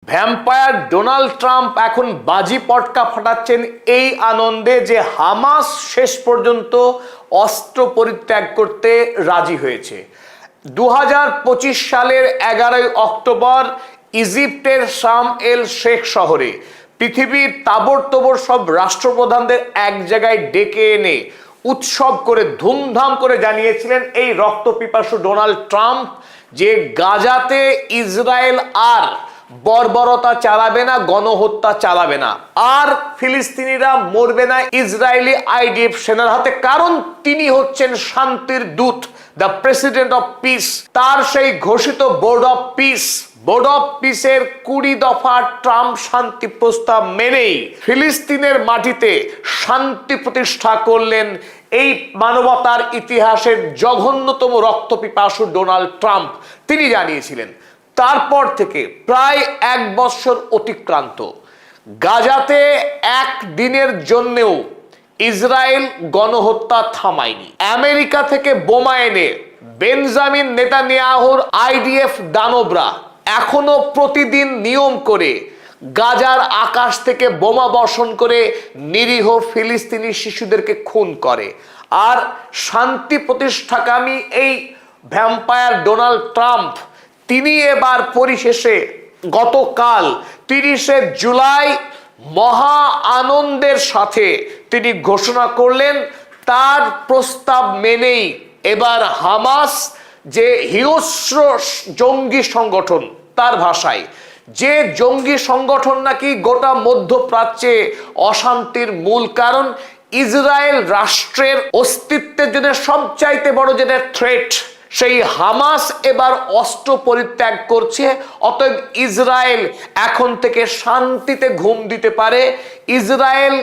Vampire Donald Trump এখন বাজি পটকা ফাটাচ্ছেন এই আনন্দে যে হামাস শেষ পর্যন্ত অস্ত্র পরিত্যাগ করতে রাজি হয়েছে। 2025 সালের 11 অক্টোবর ইজিপ্টের শার্ম এল শেখ শহরে পৃথিবীর তাবড়তোবড় সব রাষ্ট্রপ্রধানদের এক জায়গায় ডেকে এনে উৎসব করে ধুমধাম করে জানিয়েছিলেন এই রক্তপিপাসু ডোনাল্ড ট্রাম্প যে গাজাতে ইসরায়েল আর বর্বরতা চালাবে না, গণহত্যা চালাবে না, আর ফিলিস্তিনিরা মরবে না ইসরায়েলি আইডিএফ সেনার হাতে, কারণ তিনি হচ্ছেন শান্তির দূত, দ্য প্রেসিডেন্ট অফ পিস। তার সেই ঘোষিত বোর্ড অফ পিসের 20 দফা ট্রাম্প শান্তি প্রস্তাব মেনেই ফিলিস্তিনের মাটিতে শান্তি প্রতিষ্ঠা করলেন এই মানবতার ইতিহাসের জঘন্যতম রক্তপিপাসু ডোনাল্ড ট্রাম্প। তিনি জানিয়েছিলেন তারপর থেকে প্রায় 1 বছর অতিক্রান্ত, গাজাতে একদিনের জন্যেও ইসরায়েল গণহত্যা থামায়নি। আমেরিকা থেকে বোমা এনে বেঞ্জামিন নেতানিয়াহুর আইডিএফ দানবরা এখনো প্রতিদিন নিয়ম করে গাজার আকাশ থেকে বোমা বর্ষণ করে নিরীহ ফিলিস্তিনি শিশুদেরকে খুন করে। আর শান্তি প্রতিষ্ঠাকামী এই ভ্যাম্পায়ার ডোনাল্ড ট্রাম্প তিনি এবার পরিশেষে গতকাল 30শে জুলাই মহা আনন্দের সাথে তিনি ঘোষণা করলেন তার প্রস্তাব মেনেই এবার হামাস, যে হিংস্র জঙ্গি সংগঠন, তার ভাষায় যে জঙ্গি সংগঠন নাকি গোটা মধ্যপ্রাচ্যে অশান্তির মূল কারণ, ইসরায়েল রাষ্ট্রের অস্তিত্বের জন্য সবচাইতে বড় যেটা থ্রেট, সেই হামাস এবার অস্ত্র পরিত্যাগ করছে। অতএব ইসরায়েল এখন থেকে শান্তিতে ঘুম দিতে পারে, ইসরায়েল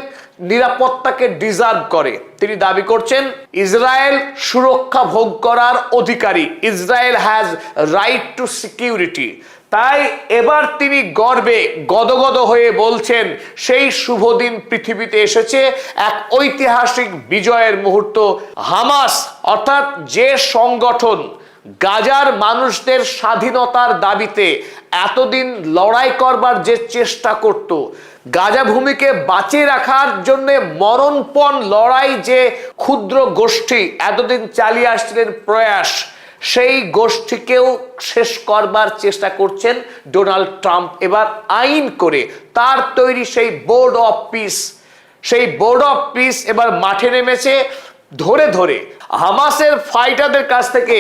নিরাপত্তাকে ডিজার্ভ করে। তিনি দাবি করছেন ইসরায়েল সুরক্ষা ভোগ করার অধিকারী, Israel has right to security. তাই এবার তিনি গর্বে গদগদ হয়ে বলছেন সেই শুভ দিন পৃথিবীতে এসেছে, এক ঐতিহাসিক বিজয়ের মুহূর্ত। হামাস অর্থাৎ যে সংগঠন গাজার মানুষদের স্বাধীনতার দাবিতে এতদিন লড়াই করবার যে চেষ্টা করত, গাজা ভূমিকে বাঁচিয়ে রাখার জন্য মরণপণ লড়াই যে ক্ষুদ্র গোষ্ঠী এতদিন চালিয়ে আসছিলেন প্রয়াস, সেই গোষ্ঠীকেও শেষ করবার চেষ্টা করছেন ডোনাল্ড ট্রাম্প এবার আইন করে। তার তৈরি সেই বোর্ড অফ পিস এবার মাঠে নেমেছে। ধরে ধরে হামাসের ফাইটারদের কাছ থেকে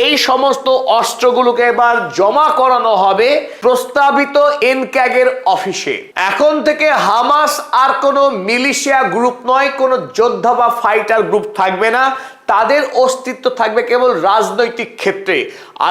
এই সমস্ত অস্ত্রগুলোকে এবার জমা করানো হবে প্রস্তাবিত এনক্যাগের অফিসে। এখন থেকে হামাস আর কোনো মিলিশিয়া গ্রুপ নয়, কোনো যোদ্ধা বা ফাইটার গ্রুপ থাকবে না, তাদের অস্তিত্ব থাকবে কেবল রাজনৈতিক ক্ষেত্রে।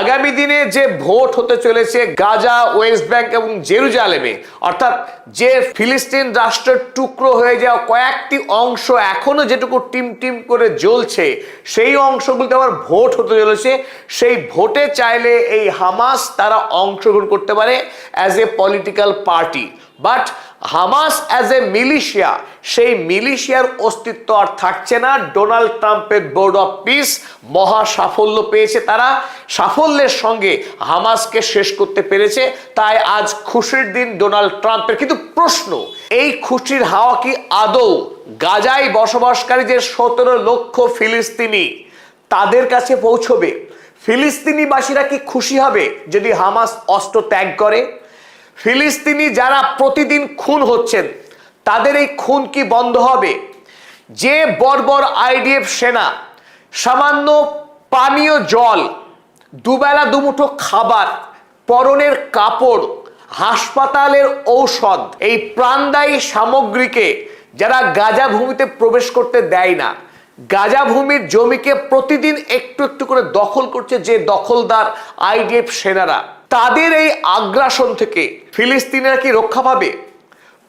আগামী দিনে যে ভোট হতে চলেছে গাজা, ওয়েস্ট ব্যাংক এবং জেরুজালেমে, অর্থাৎ যে ফিলিস্তিন রাষ্ট্রের টুকরো হয়ে যাওয়া কয়েকটি অংশ এখনো যেটুকু টিম করে জ্বলছে, সেই অংশগুলোতে আবার ভোট হতে চলেছে। সেই ভোটে চাইলে এই হামাস তারা অংশগ্রহণ করতে পারে as a political party, but Hamas as a militia, সেই মিলিশিয়ার অস্তিত্ব আর থাকছে না। ডোনাল্ড ট্রাম্পের বোর্ড অফ পিস মহা সাফল্য পেয়েছে, তারা সাফল্যের সঙ্গে হামাসকে শেষ করতে পেরেছে। তাই আজ খুশির দিন ডোনাল্ড ট্রাম্পের। কিন্তু প্রশ্ন, এই খুশির হাওয়া কি আদৌ গাজায় বসবাসকারী যে 17 লক্ষ ফিলিস্তিনি তাদের কাছে পৌঁছবে? ফিলিস্তিনিবাসীরা কি খুশি হবে যদি হামাস অস্ত্র ত্যাগ করে? ফিলিস্তিনি যারা প্রতিদিন খুন হচ্ছেন তাদের এই খুন কি বন্ধ হবে? যে বর্বর আইডিএফ সেনা সামান্য পানীয় জল, দুবেলা দুমুঠো খাবার, পরনের কাপড়, হাসপাতালের ঔষধ, এই প্রাণদায়ী সামগ্রীকে যারা গাজা ভূমিতে প্রবেশ করতে দেয় না, গাজা ভূমির জমিকে প্রতিদিন একটু একটু করে দখল করছে যে দখলদার আইডিএফ সেনারা, তাদের এই আগ্রাসন থেকে ফিলিস্তিনিরা কি রক্ষা পাবে?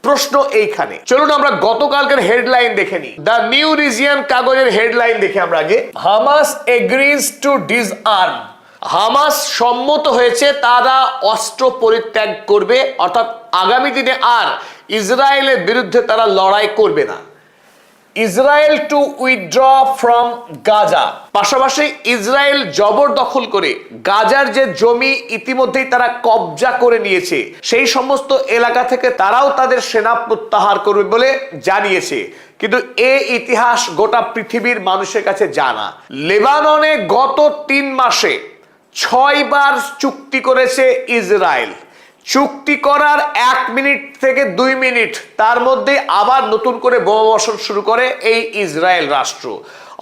প্রশ্ন এইখানে। চলুন আমরা গতকালকের হেডলাইন দেখে নিই। দ্য নিউ রিজিয়ন কাগজের হেডলাইন দেখে আমরা আগে। Hamas agrees to disarm. Hamas সম্মত হয়েছে তারা অস্ত্র পরিত্যাগ করবে, অর্থাৎ আগামী দিনে আর ইসরায়েলের বিরুদ্ধে তারা লড়াই করবে না। Israel two withdraw from Gaza. পাশাপাশি ইসরায়েল জবরদখল করে গাজার যে জমি ইতিমধ্যেই তারা কবজা করে নিয়েছে, সেই সমস্ত এলাকা থেকে তারাও তাদের সেনা প্রত্যাহার করবে বলে জানিয়েছে। কিন্তু এই ইতিহাস গোটা পৃথিবীর মানুষের কাছে জানা। লেবাননে গত 3 মাসে 6 বার চুক্তি করেছে ইসরায়েল। চুক্তি করার 1 মিনিট থেকে 2 মিনিট তার মধ্যে আবার নতুন করে বোমাবর্ষণ শুরু করে এই ইসরায়েল রাষ্ট্র।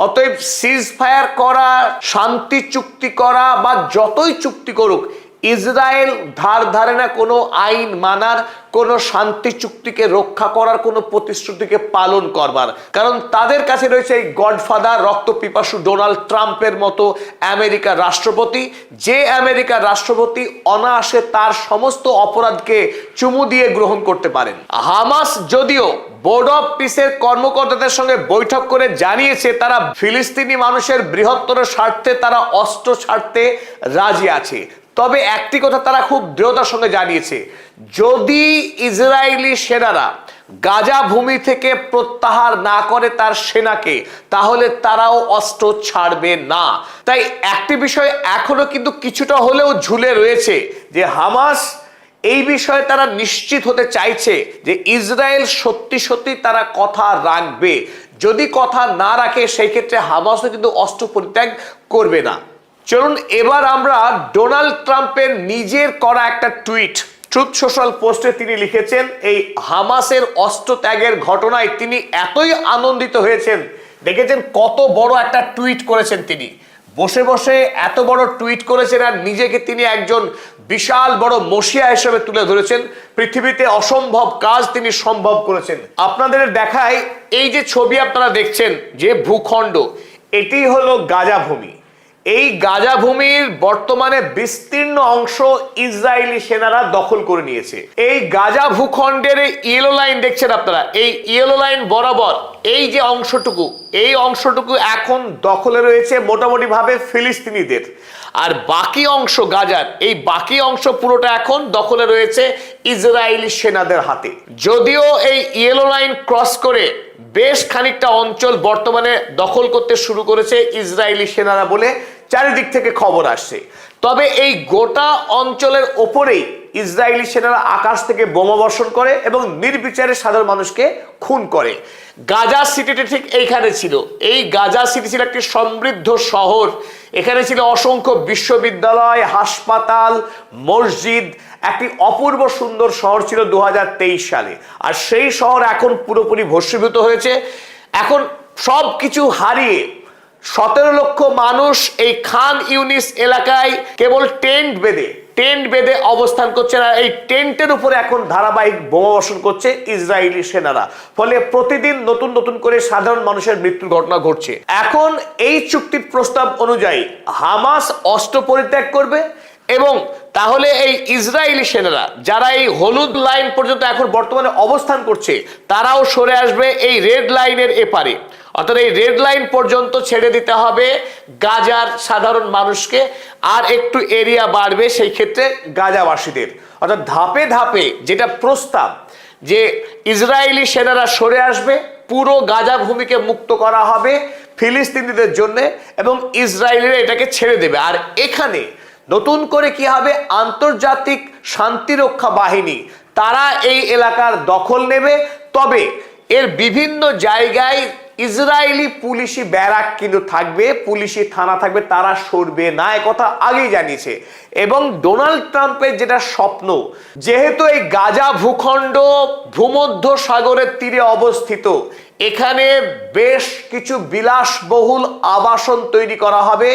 অতএব সিজ ফায়ার করা, শান্তি চুক্তি করা বা যতই চুক্তি করুক, ইসরায়েল ধারে না কোনো আইন মানার, কোনো শান্তি চুক্তিকে রক্ষা করার, কোনো প্রতিশ্রুতিকে পালন করবার। কারণ তাদের কাছে রয়েছে এই গডফাদার রক্তপিপাসু ডোনাল্ড ট্রাম্পের মতো আমেরিকার রাষ্ট্রপতি, যে আমেরিকার রাষ্ট্রপতি অনায়াসে তার সমস্ত অপরাধকে চুমু দিয়ে গ্রহণ করতে পারেন। হামাস যদিও বোর্ড অফ পিসের কর্মকর্তাদের সঙ্গে বৈঠক করে জানিয়েছে তারা ফিলিস্তিনি মানুষের বৃহত্তর স্বার্থে তারা অস্ত্র ছাড়তে রাজি আছে, তবে একটি কথা তারা খুব দৃঢ়তার সঙ্গে জানিয়েছে, যদি ইসরায়েলি সেনারা গাজা ভূমি থেকে প্রত্যাহার না করে তার সেনাকে, তাহলে তারাও অস্ত্র ছাড়বে না। তাই একটি বিষয় এখনো কিন্তু কিছুটা হলেও ঝুলে রয়েছে যে হামাস এই বিষয়ে তারা নিশ্চিত হতে চাইছে যে ইসরায়েল সত্যি সত্যি তারা কথা রাখবে। যদি কথা না রাখে সেই ক্ষেত্রে হামাসও কিন্তু অস্ত্র পরিত্যাগ করবে না। চলুন এবার আমরা ডোনাল্ড ট্রাম্পের নিজের করা একটা টুইট, ট্রুথ সোশ্যাল পোস্টে তিনি লিখেছেন এই হামাসের অস্ত্র ত্যাগের ঘটনায় তিনি এতই আনন্দিত হয়েছেন। দেখেছেন কত বড় একটা টুইট করেছেন তিনি, বসে বসে এত বড় টুইট করেছেন আর নিজেকে তিনি একজন বিশাল বড় মসিয়া হিসেবে তুলে ধরেছেন। পৃথিবীতে অসম্ভব কাজ তিনি সম্ভব করেছেন। আপনাদের দেখায় এই যে ছবি আপনারা দেখছেন, যে ভূখণ্ড, এটি হলো গাজা ভূমি। এই গাজা ভূমির বর্তমানে বিস্তীর্ণ অংশ ইসরায়েলি সেনারা দখল করে নিয়েছে। এই গাজা ভূখণ্ডের ইয়েলো লাইন দেখছেন আপনারা, এই ইয়েলো লাইন বরাবর এই যে অংশটুকু, এই অংশটুকু এখন দখলে রয়েছে মোটামুটি ভাবে ফিলিস্তিনিদের, আর বাকি অংশ গাজার এই বাকি অংশ পুরোটা এখন দখলে রয়েছে ইসরায়েলি সেনাদের হাতে। যদিও এই ইয়েলো লাইন ক্রস করে বেশ খানিকটা অঞ্চল বর্তমানে দখল করতে শুরু করেছে ইসরায়েলি সেনারা বলে চারিদিক থেকে খবর আসছে, তবে এই গোটা অঞ্চলের ওপরেই ইসরায়েলি সেনারা আকাশ থেকে বোমা বর্ষণ করে এবং নির্বিচারে সাধারণ মানুষকে খুন করে। গাজা সিটিটা ঠিক এইখানে ছিল। এই গাজা সিটি ছিল একটি সমৃদ্ধ শহর, এখানে ছিল অসংখ্য বিশ্ববিদ্যালয়, হাসপাতাল, মসজিদ, একটি অপূর্ব সুন্দর শহর ছিল 2023 সালে। আর সেই শহর এখন পুরোপুরি ভস্মীভূত হয়েছে। এখন সব কিছু হারিয়ে 17 লক্ষ মানুষ এই খান ইউনিস এলাকায় কেবল টেন্ট বেঁধে অবস্থান করছে, না এই টেন্টের উপরে এখন ধারাবাহিক বোমা বর্ষণ করছে ইসরায়েলি সেনারা। ফলে প্রতিদিন নতুন নতুন করে সাধারণ মানুষের মৃত্যুর ঘটনা ঘটছে। এখন এই চুক্তির প্রস্তাব অনুযায়ী হামাস অস্ত্র পরিত্যাগ করবে এবং তাহলে এই ইসরায়েলি সেনারা যারা এই হলুদ লাইন পর্যন্ত এখন বর্তমানে অবস্থান করছে, তারাও সরে আসবে এই রেড লাইনের এপারে। অর্থাৎ এই রেড লাইন পর্যন্ত ছেড়ে দিতে হবে গাজার সাধারণ মানুষকে, আর একটু এরিয়া বাড়বে সেই ক্ষেত্রে গাজাবাসীদের। অর্থাৎ ধাপে ধাপে যেটা প্রস্তাব যে ইসরায়েলি সেনারা সরে আসবে, পুরো গাজা ভূমিকে মুক্ত করা হবে ফিলিস্তিনিদের জন্য এবং ইসরায়েলিরা এটাকে ছেড়ে দেবে। আর এখানে নতুন করে কি হবে, আন্তর্জাতিক শান্তিরক্ষা বাহিনী তারা এই এলাকার দখল নেবে। তবে এর বিভিন্ন জায়গায় ইসরায়েলি পুলিশি ব্যারাক কিন্তু থাকবে, পুলিশি থানা থাকবে, তারা সরবে না, একথা আগেই জানিয়েছে। এবং ডোনাল্ড ট্রাম্পের যেটা স্বপ্ন, যেহেতু এই গাজা ভূখণ্ড ভূমধ্য সাগরের তীরে অবস্থিত, এখানে বেশ কিছু বিলাসবহুল আবাসন তৈরি করা হবে,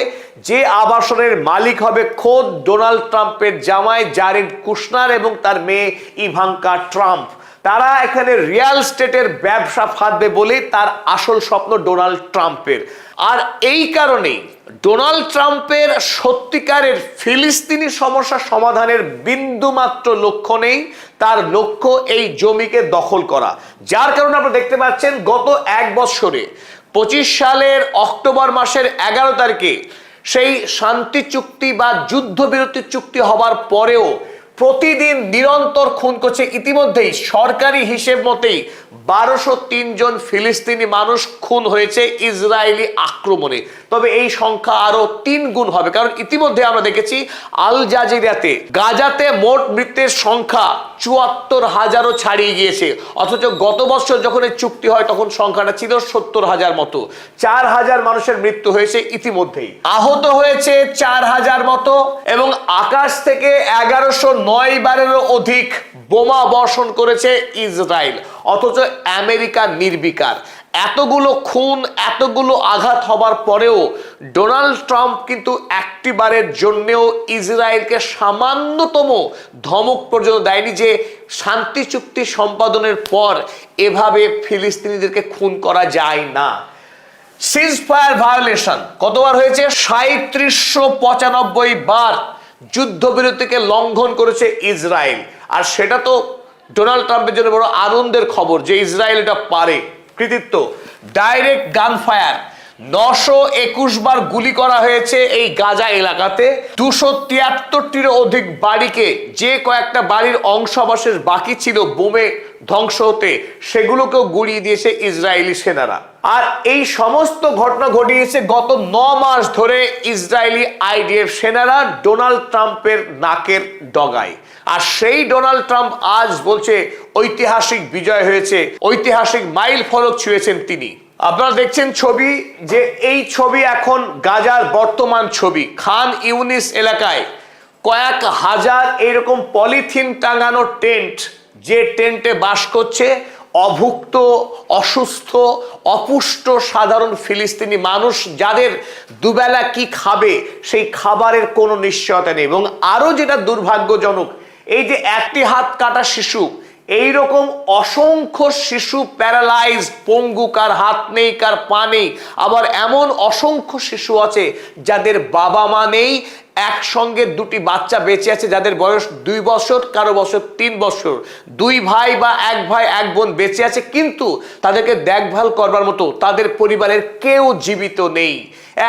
যে আবাসনের মালিক হবে খোদ ডোনাল্ড ট্রাম্পের জামাই জারেড কুশনার এবং তার মেয়ে ইভাঙ্কা ট্রাম্প। তারা এখানে রিয়েল এস্টেটের ব্যবসা ফাঁদবে বলে তার আসল স্বপ্ন ডোনাল্ড ট্রাম্পের। আর এই কারণেই ডোনাল্ড ট্রাম্পের সত্যিকারের ফিলিস্তিনি সমস্যা সমাধানের বিন্দুমাত্র লক্ষ্য নেই, তার লক্ষ্য এই জমিকে দখল করা। যার কারণে আপনারা দেখতে পাচ্ছেন গত 1 বছরে 25 সালের অক্টোবর মাসের 11 তারিখে সেই শান্তি চুক্তি বা যুদ্ধবিরতি চুক্তি হবার পরেও প্রতিদিন নিরন্তর খুন করছে। ইতিমধ্যেই সরকারি হিসেব মতেই 1203 জন ফিলিস্তিনি মানুষ খুন হয়েছে ইসরায়েলি আক্রমণে। তবে এই সংখ্যা আরো 3 গুণ হবে, কারণ ইতিমধ্যে আমরা দেখেছি আল জাজিরাতে গাজাতে মোট মৃতের সংখ্যা 74,000ও ছাড়িয়ে গিয়েছে, অথচ গত বছর যখন এই চুক্তি হয় তখন সংখ্যাটা ছিল 70,000 মতো। 4,000 মানুষের মৃত্যু হয়েছে ইতিমধ্যেই, আহত হয়েছে 4,000 মতো, এবং আকাশ থেকে 1109 বারেরও অধিক বোমা বর্ষণ করেছে ইসরায়েল, অথচ আমেরিকা নির্বিকার। এতগুলো খুন, এতগুলো আঘাত হবার পরেও ডোনাল্ড ট্রাম্প কিন্তু একটিবারের জন্যেও ইসরায়েলকে সামান্যতম ধমক পর্যন্ত দেয়নি যে শান্তি চুক্তি সম্পাদনের পর এভাবে ফিলিস্তিনিদেরকে খুন করা যায় না। সিজফায়ার ভায়োলেশন কতবার হয়েছে? 3795 বার যুদ্ধবিরতিকে লঙ্ঘন করেছে ইসরায়েল। আর সেটা তো ডোনাল্ড ট্রাম্পের জন্য বড় আনন্দের খবর যে ইসরায়েল এটা পারে। কৃতিত্ব, ডাইরেক্ট গানফায়ার 921 বার গুলি করা হয়েছে এই গাজা এলাকাতে। 273টিরও অধিক বাড়িকে, যে কয়েকটা বাড়ির অংশাবশেষ বাকি ছিল বোমে ধ্বংস হতে, সেগুলোকেও গুড়িয়ে দিয়েছে ইসরায়েলি সেনারা। আর এই সমস্ত ঘটনা ঘটিয়েছে গত 9 মাস ধরে ইসরায়েলি আইডিএফ সেনারা ডোনাল্ড ট্রাম্পের নাকের ডগায়। আর সেই ডোনাল্ড ট্রাম্প আজ বলছে ঐতিহাসিক বিজয় হয়েছে, ঐতিহাসিক মাইল ফলক ছুঁয়েছেন তিনি। আপনারা দেখছেন ছবি, যে এই ছবি এখন গাজার বর্তমান ছবি। খান ইউনিস এলাকায় কয়েক হাজার এরকম পলিথিন টাঙানো টেন্ট, যে টেন্টে বাস করছে অভুক্ত, অসুস্থ, অপুষ্ট সাধারণ ফিলিস্তিনি মানুষ, যাদের দুবেলা কি খাবে সেই খাবারের কোনো নিশ্চয়তা নেই। এবং আরো যেটা দুর্ভাগ্যজনক, এই যে একটি হাত কাটা শিশু, এই রকম অসংখ্য শিশু প্যারালাইজ, পঙ্গু, কার হাত নেই, কার পা নেই। আবার এমন অসংখ্য শিশু আছে যাদের বাবা মা নেই, একসঙ্গে দুটি বাচ্চা বেঁচে আছে যাদের বয়স 2 বছর, কারো বয়স 3 বছর। 2 ভাই বা 1 ভাই 1 বোন বেঁচে আছে, কিন্তু তাদেরকে দেখভাল করবার মতো তাদের পরিবারের কেউ জীবিত নেই।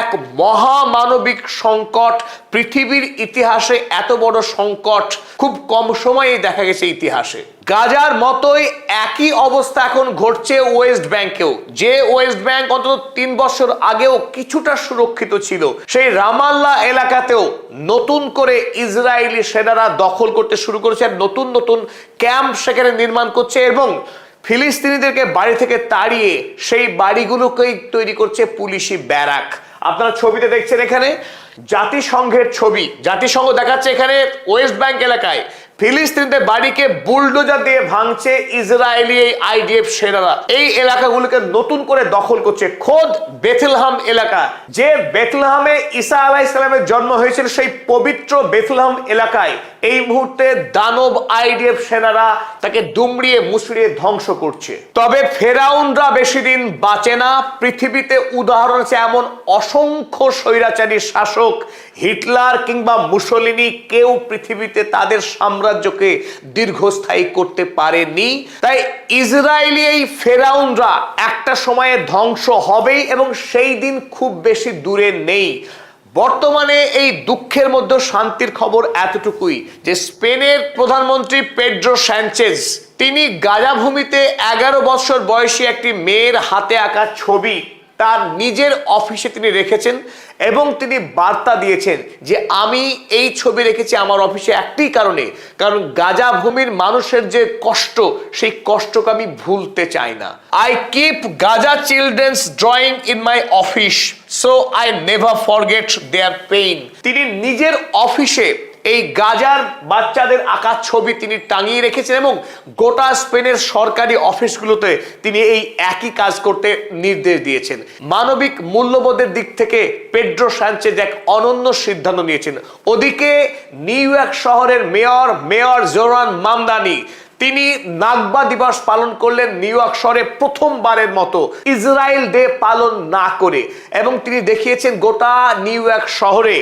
এক মহামানবিক সংকট, পৃথিবীর ইতিহাসে এত বড় সংকট খুব কম সময়ে দেখা গেছে ইতিহাসে। গাজার মতোই একই অবস্থা এখন ঘটছে ওয়েস্ট ব্যাংকেও। যে ওয়েস্ট ব্যাংক অন্তত 3 বছর আগেও কিছুটা সুরক্ষিত ছিল, সেই রামাল্লাহ এলাকাতেও নতুন করে ইসরায়েলি সেনারা দখল করতে শুরু করেছে, আর নতুন নতুন ক্যাম্প সেখানে নির্মাণ করছে, এবং ফিলিস্তিনিদেরকে বাড়ি থেকে তাড়িয়ে সেই বাড়িগুলোকেই তৈরি করছে পুলিশি ব্যারাক। আপনারা ছবিতে দেখছেন এখানে জাতিসংঘের ছবি, জাতিসংঘ দেখাচ্ছে এখানে ওয়েস্ট ব্যাংক এলাকায় ফিলিস্তিনিদের বাড়িকে বুলডোজার দিয়ে ভাঙছে ইসরায়েলি এই আইডিএফ সেনারা। এই এলাকাগুলোকে নতুন করে দখল করছে। খোদ বেথলেহাম এলাকা, যে বেথলেহামে ঈসা আলাইহিস সালামের জন্ম হয়েছিল, সেই পবিত্র বেথলেহাম এলাকায় এই মুহূর্তে দানব আইডিএফ সেনারা তাকে দুমড়িয়ে মুচড়িয়ে ধ্বংস করছে। তবে ফেরাউনরা বেশি দিন বাঁচে না। পৃথিবীতে উদাহরণ আছে এমন অসংখ্য স্বৈরাচারী শাসক, হিটলার কিংবা মুসলিনি, কেউ পৃথিবীতে তাদের সাম্রাজ্যকে দীর্ঘস্থায়ী করতে পারেনি। তাই ইসরায়েলি এই ফেরাউনরা একটা সময়ে ধ্বংস হবেই, এবং সেই দিন খুব বেশি দূরে নেই। বর্তমানে এই দুঃখের মধ্যে শান্তির খবর এতটুকুই যে স্পেনের প্রধানমন্ত্রী পেড্রো সানচেজ, তিনি গাজা ভূমিতে 11 বছর বয়সী একটি মেয়ের হাতে আঁকা ছবি তার নিজের অফিসে তিনি রেখেছেন, এবং তিনি বার্তা দিয়েছেন যে আমি এই ছবি রেখেছি আমার অফিসে একটি কারণে, কারণ গাজা ভূমির মানুষের যে কষ্ট, সেই কষ্টকে আমি ভুলতে চাই না। I keep Gaza children's drawing in my office so I never forget their pain. তিনি নিজের অফিসে এই গাজার বাচ্চাদের আঁকা ছবি তিনি টাঙিয়ে রেখেছেন, এবং গোটা স্পেনের সরকারি অফিসগুলোতে তিনি এই একই কাজ করতে নির্দেশ দিয়েছেন। মানবিক মূল্যবোধের দিক থেকে পেড্রো সানচেজ এক অনন্য সিদ্ধান্ত নিয়েছেন। ওদিকে নিউ ইয়র্ক শহরের মেয়র জোরান মামদানি, তিনি নাকবা দিবস পালন করলেন নিউ ইয়র্ক শহরে প্রথমবারের মতো ইসরায়েল ডে পালন না করে, এবং তিনি দেখিয়েছেন গোটা নিউ ইয়র্ক শহরে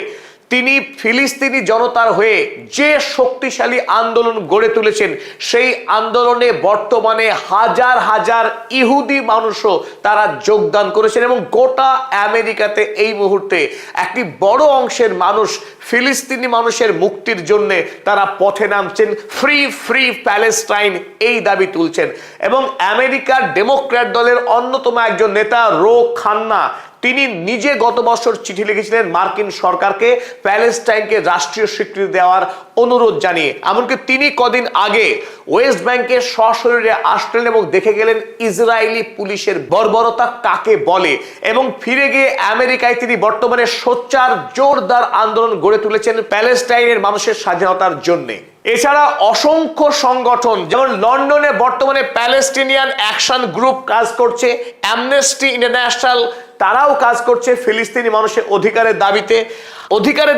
তিনি ফিলিস্তিনি জনতার হয়ে যে শক্তিশালী আন্দোলন গড়ে তুলেছেন, সেই আন্দোলনে বর্তমানে হাজার হাজার ইহুদি মানুষও তারা যোগদান করেছেন এবং গোটা আমেরিকাতে এই মুহূর্তে একটি বড় অংশের মানুষ ফিলিস্তিনি মানুষের মুক্তির জন্য তারা পথে নামছেন, ফ্রি ফ্রি প্যালেস্টাইন এই দাবি তুলছেন। এবং আমেরিকার ডেমোক্র্যাট দলের অন্যতম একজন নেতা রো খান্না, তিনি নিজে গত বছর চিঠি লিখেছিলেন মার্কিন সরকারকে প্যালেস্টাইনকে রাষ্ট্রীয় স্বীকৃতি দেওয়ার অনুরোধ জানিয়ে। এমনকি তিনি কদিন আগে ওয়েস্ট ব্যাংকে সশরীরে আসলেন এবং দেখে গেলেন ইসরায়েলি পুলিশের বর্বরতা কাকে বলে, এবং ফিরে গিয়ে আমেরিকায় তিনি বর্তমানে সোচ্চার জোরদার আন্দোলন গড়ে তুলেছেন প্যালেস্টাইনের মানুষের স্বাধীনতার জন্য। এছাড়া অসংখ্য সংগঠন, যেমন লন্ডনে বর্তমানে প্যালেস্টিনিয়ান অ্যাকশন গ্রুপ কাজ করছে, অ্যামনেস্টি ইন্টারন্যাশনাল তারাও কাজ করছে ফিলিস্তিনি মানুষের অধিকারের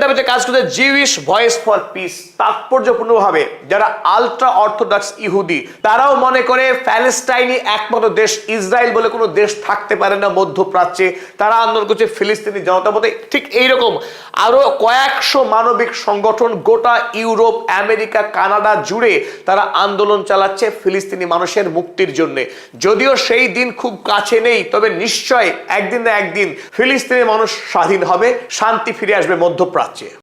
দাবিতে কাজ করছে জিউইশ ভয়েস ফর পিস। তাৎপর্যপূর্ণভাবে যারা আলট্রা অর্থোডক্স ইহুদি, তারাও মনে করে প্যালেস্টাইনই একমাত্র দেশ, ইসরায়েল বলে কোনো দেশ থাকতে পারে না মধ্যপ্রাচ্যে। তারা আন্দোলন করছে ফিলিস্তিনি জনতার মধ্যে। ঠিক এইরকম আরো কয়েকশো মানবিক সংগঠন গোটা ইউরোপ, আমেরিকা, কানাডা জুড়ে তারা আন্দোলন চালাচ্ছে ফিলিস্তিনি মানুষের মুক্তির জন্য। যদিও সেই দিন খুব কাছে নেই, তবে নিশ্চয় একদিন না একদিন ফিলিস্তিনি মানুষ স্বাধীন হবে, শান্তি ফিরে আসবে মধ্যপ্রাচ্যে।